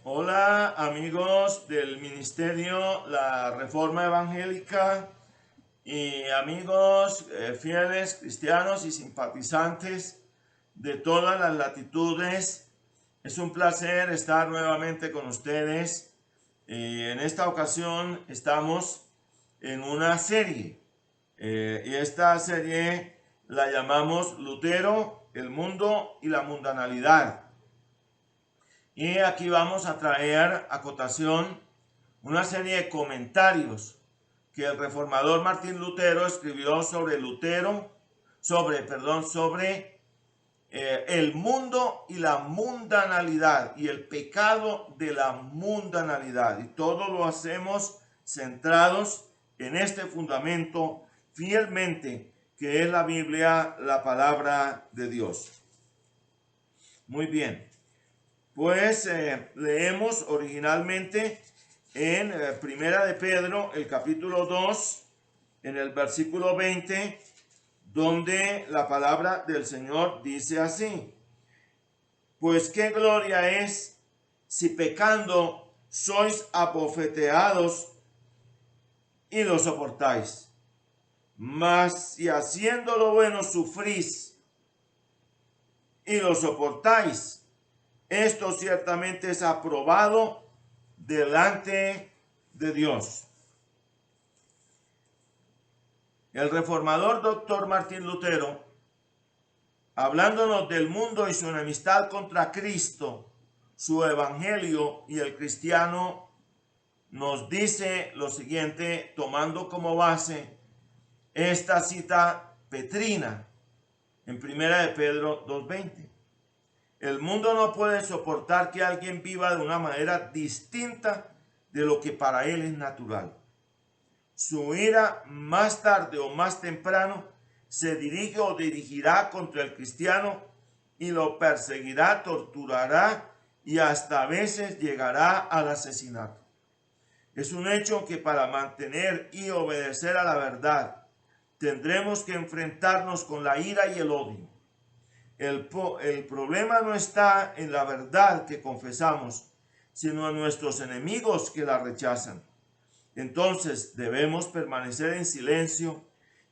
Hola amigos del Ministerio La Reforma Evangélica y amigos fieles cristianos y simpatizantes de todas las latitudes. Es un placer estar nuevamente con ustedes. En esta ocasión estamos en una serie y esta serie la llamamos Lutero, el mundo y la mundanalidad. Y aquí vamos a traer a cotación una serie de comentarios que el reformador Martín Lutero escribió sobre el mundo y la mundanalidad y el pecado de la mundanalidad. Y todo lo hacemos centrados en este fundamento fielmente que es la Biblia, la palabra de Dios. Muy bien. Pues leemos originalmente en Primera de Pedro, el capítulo 2, en el versículo 20, donde la palabra del Señor dice así: pues qué gloria es si pecando sois abofeteados y lo soportáis, mas si haciendo lo bueno sufrís y lo soportáis, esto ciertamente es aprobado delante de Dios. El reformador doctor Martín Lutero, hablándonos del mundo y su enemistad contra Cristo, su evangelio y el cristiano, nos dice lo siguiente, tomando como base esta cita petrina en 1 de Pedro 2:20. El mundo no puede soportar que alguien viva de una manera distinta de lo que para él es natural. Su ira, más tarde o más temprano, se dirige o dirigirá contra el cristiano y lo perseguirá, torturará y hasta a veces llegará al asesinato. Es un hecho que para mantener y obedecer a la verdad tendremos que enfrentarnos con la ira y el odio. El problema no está en la verdad que confesamos, sino en nuestros enemigos que la rechazan. Entonces debemos permanecer en silencio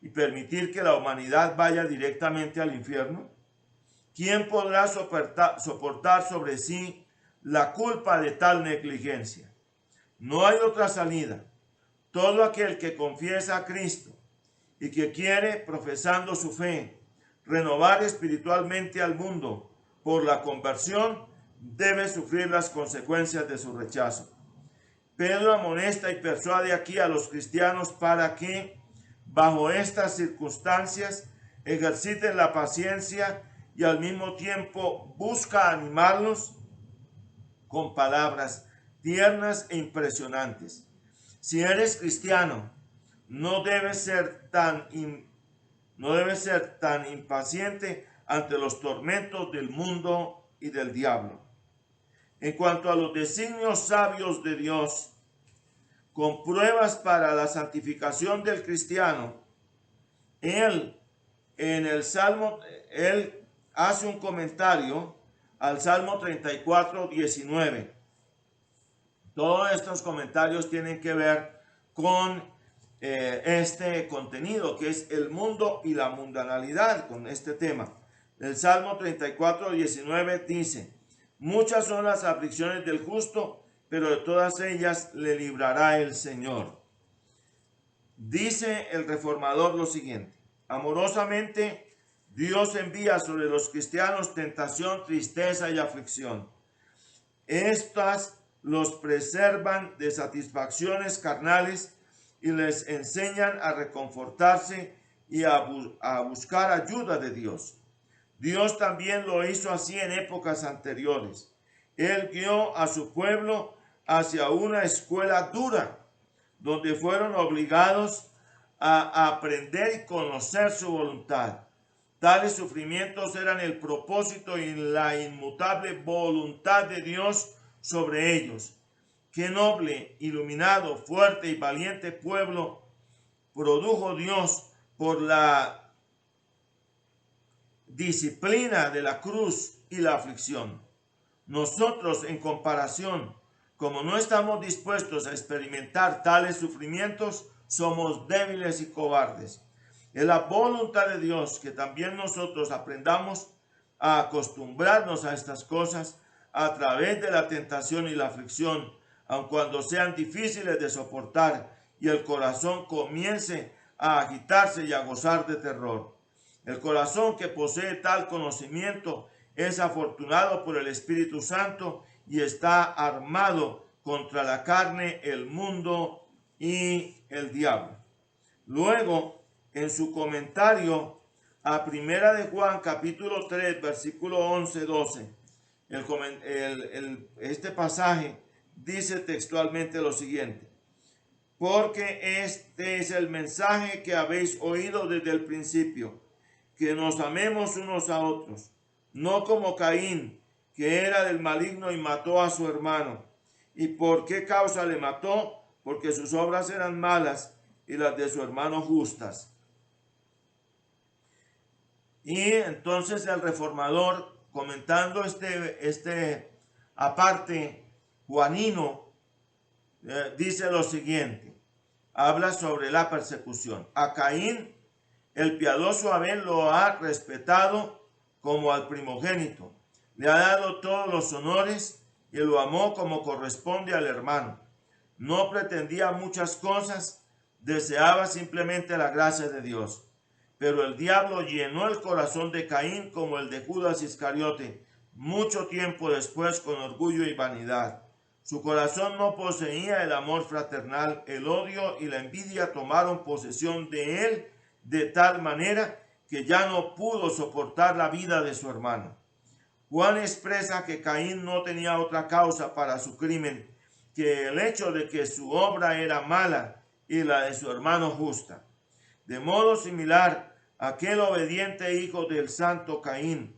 y permitir que la humanidad vaya directamente al infierno. ¿Quién podrá soportar sobre sí la culpa de tal negligencia? No hay otra salida. Todo aquel que confiesa a Cristo y que quiere, profesando su fe, renovar espiritualmente al mundo por la conversión, debe sufrir las consecuencias de su rechazo. Pedro amonesta y persuade aquí a los cristianos para que, bajo estas circunstancias, ejerciten la paciencia y al mismo tiempo busca animarlos con palabras tiernas e impresionantes. Si eres cristiano, no debes ser tan impaciente ante los tormentos del mundo y del diablo. En cuanto a los designios sabios de Dios, con pruebas para la santificación del cristiano, él hace un comentario al Salmo 34:19. Todos estos comentarios tienen que ver con este contenido que es el mundo y la mundanalidad, con este tema. El Salmo 34:19 dice: muchas son las aflicciones del justo, pero de todas ellas le librará el Señor. Dice el reformador lo siguiente: amorosamente Dios envía sobre los cristianos tentación, tristeza y aflicción. Estas los preservan de satisfacciones carnales y les enseñan a reconfortarse y a buscar ayuda de Dios. Dios también lo hizo así en épocas anteriores. Él guió a su pueblo hacia una escuela dura, donde fueron obligados a aprender y conocer su voluntad. Tales sufrimientos eran el propósito y la inmutable voluntad de Dios sobre ellos. Qué noble, iluminado, fuerte y valiente pueblo produjo Dios por la disciplina de la cruz y la aflicción. Nosotros, en comparación, como no estamos dispuestos a experimentar tales sufrimientos, somos débiles y cobardes. Es la voluntad de Dios que también nosotros aprendamos a acostumbrarnos a estas cosas a través de la tentación y la aflicción, aun cuando sean difíciles de soportar y el corazón comience a agitarse y a gozar de terror. El corazón que posee tal conocimiento es afortunado por el Espíritu Santo y está armado contra la carne, el mundo y el diablo. Luego, en su comentario a Primera de Juan, capítulo 3, versículo 11-12, este pasaje dice textualmente lo siguiente: porque este es el mensaje que habéis oído desde el principio, que nos amemos unos a otros, no como Caín, que era del maligno y mató a su hermano. ¿Y por qué causa le mató? Porque sus obras eran malas y las de su hermano justas. Y entonces el reformador, comentando aparte juanino, dice lo siguiente, habla sobre la persecución. A Caín, el piadoso Abel lo ha respetado como al primogénito, le ha dado todos los honores y lo amó como corresponde al hermano. No pretendía muchas cosas, deseaba simplemente la gracia de Dios. Pero el diablo llenó el corazón de Caín como el de Judas Iscariote, mucho tiempo después, con orgullo y vanidad. Su corazón no poseía el amor fraternal, el odio y la envidia tomaron posesión de él de tal manera que ya no pudo soportar la vida de su hermano. Juan expresa que Caín no tenía otra causa para su crimen que el hecho de que su obra era mala y la de su hermano justa. De modo similar, aquel obediente hijo del santo Caín,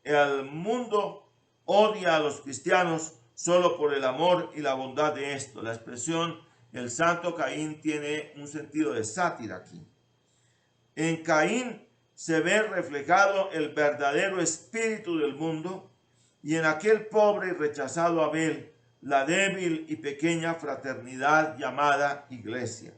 el mundo odia a los cristianos solo por el amor y la bondad de esto. La expresión el santo Caín tiene un sentido de sátira aquí. En Caín se ve reflejado el verdadero espíritu del mundo y en aquel pobre y rechazado Abel, la débil y pequeña fraternidad llamada iglesia.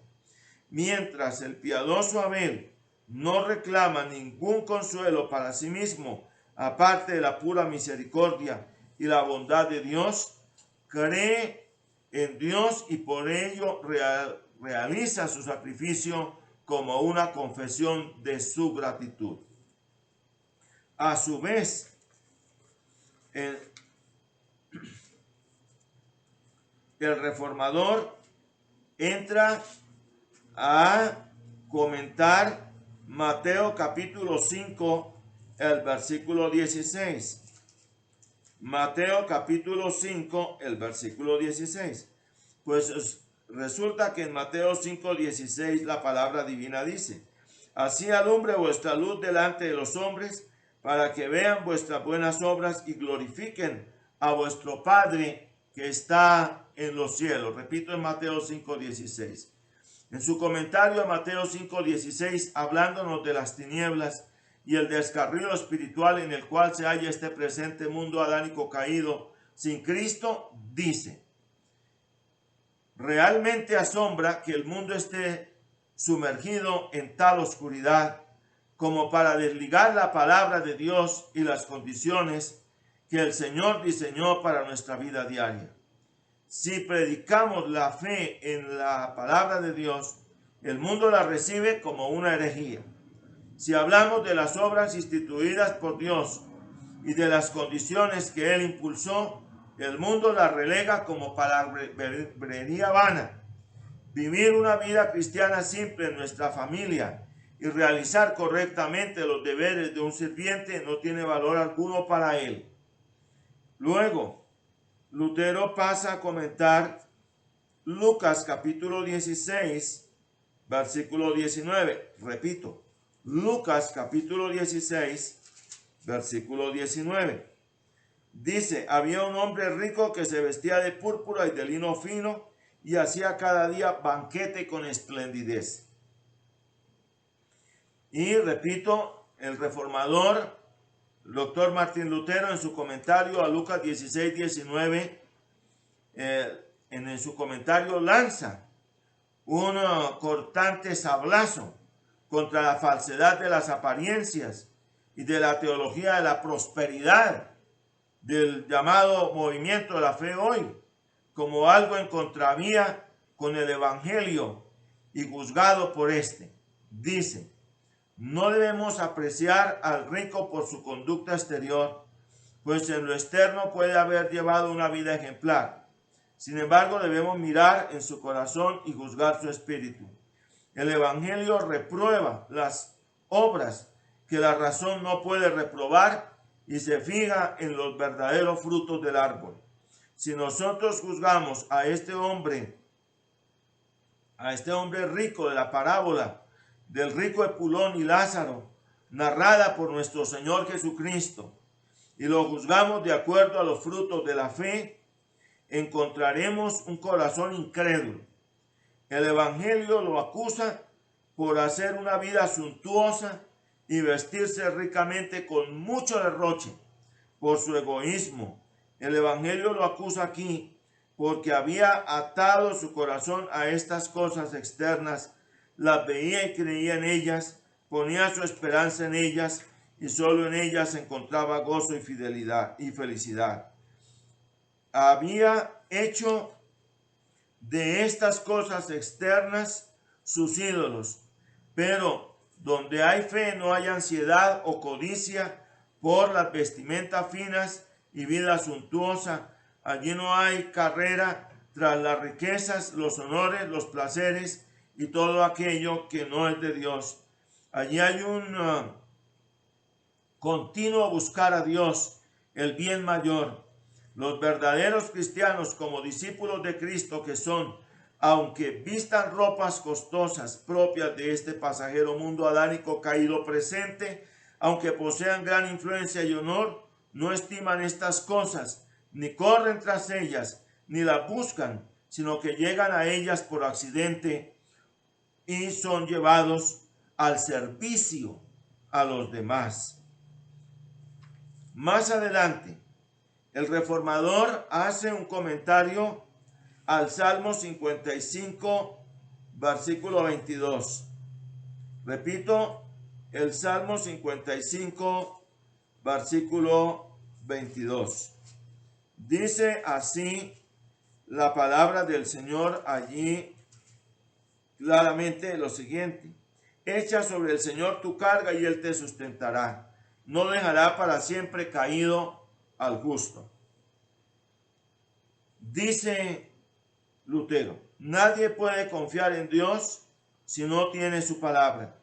Mientras el piadoso Abel no reclama ningún consuelo para sí mismo, aparte de la pura misericordia y la bondad de Dios, cree en Dios y por ello realiza su sacrificio como una confesión de su gratitud. A su vez, el reformador entra a comentar Mateo capítulo 5, el versículo 16. Mateo capítulo 5, el versículo 16. Pues resulta que en Mateo 5, 16 la palabra divina dice: así alumbre vuestra luz delante de los hombres, para que vean vuestras buenas obras y glorifiquen a vuestro Padre que está en los cielos. Repito, en Mateo 5, 16. En su comentario a Mateo 5:16, hablándonos de las tinieblas y el descarrío espiritual en el cual se halla este presente mundo adánico caído sin Cristo, dice: realmente asombra que el mundo esté sumergido en tal oscuridad como para desligar la palabra de Dios y las condiciones que el Señor diseñó para nuestra vida diaria. Si predicamos la fe en la palabra de Dios, el mundo la recibe como una herejía. Si hablamos de las obras instituidas por Dios y de las condiciones que Él impulsó, el mundo la relega como palabrería vana. Vivir una vida cristiana simple en nuestra familia y realizar correctamente los deberes de un sirviente no tiene valor alguno para él. Luego, Lutero pasa a comentar Lucas capítulo 16, versículo 19. Repito, Lucas capítulo 16, versículo 19. Dice: había un hombre rico que se vestía de púrpura y de lino fino y hacía cada día banquete con esplendidez. Y repito, el reformador Dr. Martín Lutero, en su comentario a Lucas 16, 19, en su comentario lanza un cortante sablazo contra la falsedad de las apariencias y de la teología de la prosperidad del llamado movimiento de la fe hoy, como algo en contravía con el evangelio y juzgado por este. Dice: no debemos apreciar al rico por su conducta exterior, pues en lo externo puede haber llevado una vida ejemplar. Sin embargo, debemos mirar en su corazón y juzgar su espíritu. El evangelio reprueba las obras que la razón no puede reprobar y se fija en los verdaderos frutos del árbol. Si nosotros juzgamos a este hombre rico de la parábola del rico Epulón y Lázaro, narrada por nuestro Señor Jesucristo, y lo juzgamos de acuerdo a los frutos de la fe, encontraremos un corazón incrédulo. El evangelio lo acusa por hacer una vida suntuosa y vestirse ricamente con mucho derroche, por su egoísmo. El evangelio lo acusa aquí porque había atado su corazón a estas cosas externas, las veía y creía en ellas, ponía su esperanza en ellas y solo en ellas encontraba gozo y fidelidad y felicidad. Había hecho de estas cosas externas sus ídolos, pero donde hay fe no hay ansiedad o codicia por las vestimentas finas y vida suntuosa. Allí no hay carrera tras las riquezas, los honores, los placeres y todo aquello que no es de Dios. Allí hay un continuo buscar a Dios, el bien mayor. Los verdaderos cristianos, como discípulos de Cristo que son, aunque vistan ropas costosas propias de este pasajero mundo adánico caído presente, aunque posean gran influencia y honor, no estiman estas cosas, ni corren tras ellas, ni las buscan, sino que llegan a ellas por accidente y son llevados al servicio a los demás. Más adelante, el reformador hace un comentario al Salmo 55, versículo 22. Repito, el Salmo 55, versículo 22. Dice así la palabra del Señor allí claramente lo siguiente: echa sobre el Señor tu carga y Él te sustentará. No dejará para siempre caído al justo. Dice Lutero: nadie puede confiar en Dios si no tiene su palabra.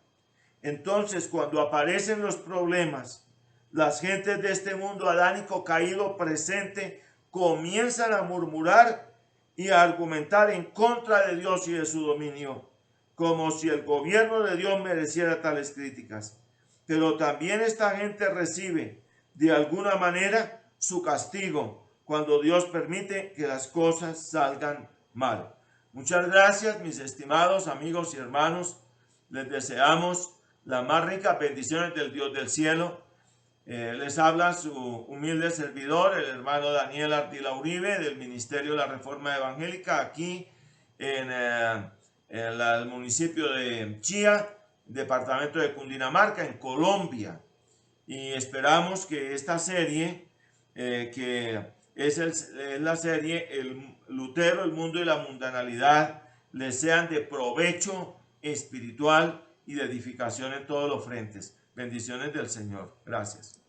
Entonces, cuando aparecen los problemas, las gentes de este mundo adánico caído presente comienzan a murmurar y a argumentar en contra de Dios y de su dominio, como si el gobierno de Dios mereciera tales críticas. Pero también esta gente recibe de alguna manera su castigo cuando Dios permite que las cosas salgan mal. Muchas gracias, mis estimados amigos y hermanos. Les deseamos las más ricas bendiciones del Dios del cielo. Les habla su humilde servidor, el hermano Daniel Ardila Uribe, del Ministerio de la Reforma Evangélica, aquí en el municipio de Chía, departamento de Cundinamarca, en Colombia. Y esperamos que esta serie, que es la serie El Lutero, el mundo y la mundanalidad, les sean de provecho espiritual y de edificación en todos los frentes. Bendiciones del Señor. Gracias.